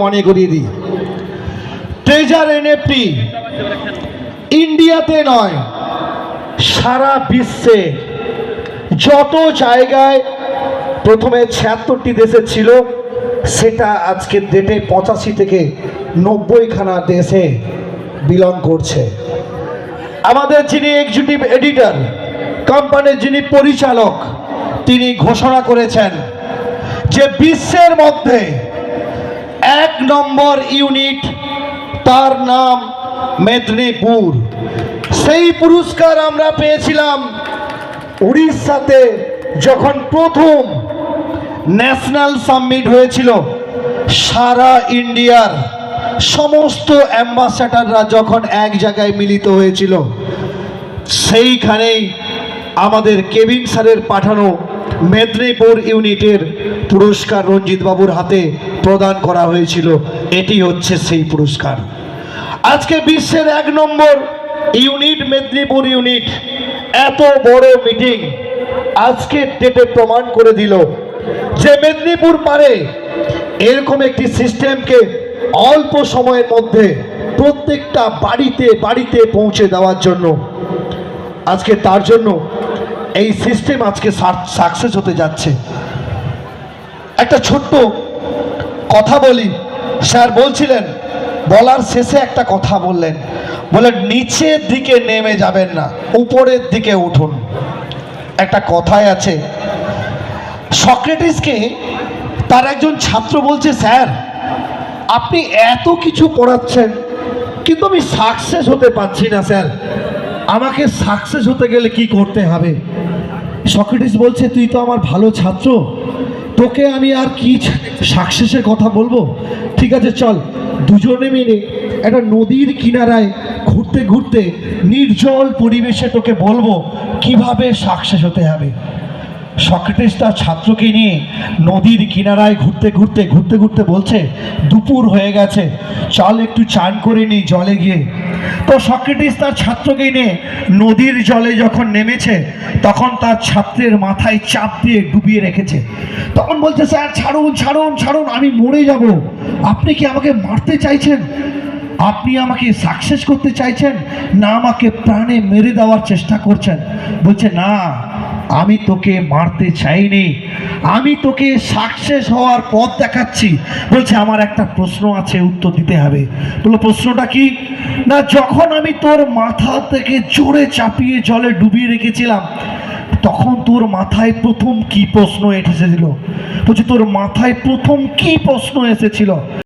মনে করিয়ে দিই, ট্রেজার এনএফটি ইন্ডিয়াতে নয়, সারা বিশ্বে যত জায়গায় প্রথমে 76টি দেশে ছিল, সেটা আজকের ডেটে 85 থেকে 90খানা দেশে বিলং করছে। আমাদের যিনি এক্সিকিউটিভ এডিটর, কোম্পানির যিনি পরিচালক, তিনি ঘোষণা করেছেন যে বিশ্বের মধ্যে 1 নম্বর ইউনিট, তার নাম মেদিনীপুর। সেই পুরস্কার আমরা পেয়েছিলাম উড়িষ্যাতে, যখন প্রথম ন্যাশনাল সামিট হয়েছিল। সারা ইন্ডিয়ার সমস্ত অ্যাম্বাসাডাররা যখন এক জায়গায় মিলিত হয়েছিল, সেইখানেই আমাদের কেবিন স্যারের পাঠানো মেদিনীপুর ইউনিটের পুরস্কার রঞ্জিত বাবুর হাতে প্রদান করা হয়েছিল। এটি হচ্ছে সেই পুরস্কার। আজকে বিশ্বের 1 নম্বর ইউনিট মেদিনীপুর ইউনিট, এত বড় মিটিং আজকের ডেটে প্রমাণ করে দিল যে মেদিনীপুর পারে এরকম একটি সিস্টেমকে অল্প সময়ের মধ্যে প্রত্যেকটা বাড়িতে বাড়িতে পৌঁছে দেওয়ার জন্য, আজকে তার জন্য এই সিস্টেম আজকে সাকসেস হতে যাচ্ছে। একটা ছোট্ট কথা বলি, স্যার বলছিলেন, বলার শেষে একটা কথা বললেন, বলে নিচের দিকে নেমে যাবেন না, উপরের দিকে উঠুন। একটা কথাই আছে, সক্রেটিসকে তার একজন ছাত্র বলছে, স্যার আপনি এত কিছু পড়াচ্ছেন কিন্তু আমি সাকসেস হতে পারছি না স্যার, আমাকে সাকসেস হতে গেলে কি করতে হবে? সক্রেটিস বলছে, তুই তো আমার ভালো ছাত্র, তোকে আমি আর কি সাকসেসের কথা বলবো? ঠিক আছে, চল দুজনে মিলে একটা নদীর কিনারায় ঘুরতে ঘুরতে নির্জল পরিবেশে তোকে বলবো কিভাবে সাকসেস হতে হবে। সক্রেটিস তার ছাত্রকে নিয়ে নদীর কিনারায় ঘুরতে ঘুরতে বলছে, দুপুর হয়ে গেছে, চল একটু চান করে নি জলে গিয়ে। তো সক্রেটিস তার ছাত্রকে নিয়ে নদীর জলে যখন নেমেছে, তখন তার ছাত্রের মাথায় চাপ দিয়ে ডুবিয়ে রেখেছে। তখন বলছে, স্যার ছাড়ুন ছাড়ুন ছাড়ুন, আমি মরে যাব। আপনি কি আমাকে মারতে চাইছেন? আপনি আমাকে সাকসেস করতে চাইছেন, না আমাকে প্রাণে মেরে দেওয়ার চেষ্টা করছেন? বলছে, না, আমি তোকে মারতে চাইনি, আমি তোকে সাকসেস হওয়ার পথ দেখাচ্ছি। বলছে, আমার একটা প্রশ্ন আছে, উত্তর দিতে হবে। বললো, প্রশ্নটা কি? না, যখন আমি তোর মাথা থেকে জোরে চাপিয়ে জলে ডুবিয়ে রেখেছিলাম, তখন তোর মাথায় প্রথম কি প্রশ্ন এসেছিল? বলছে, তোর মাথায় প্রথম কি প্রশ্ন এসেছিল?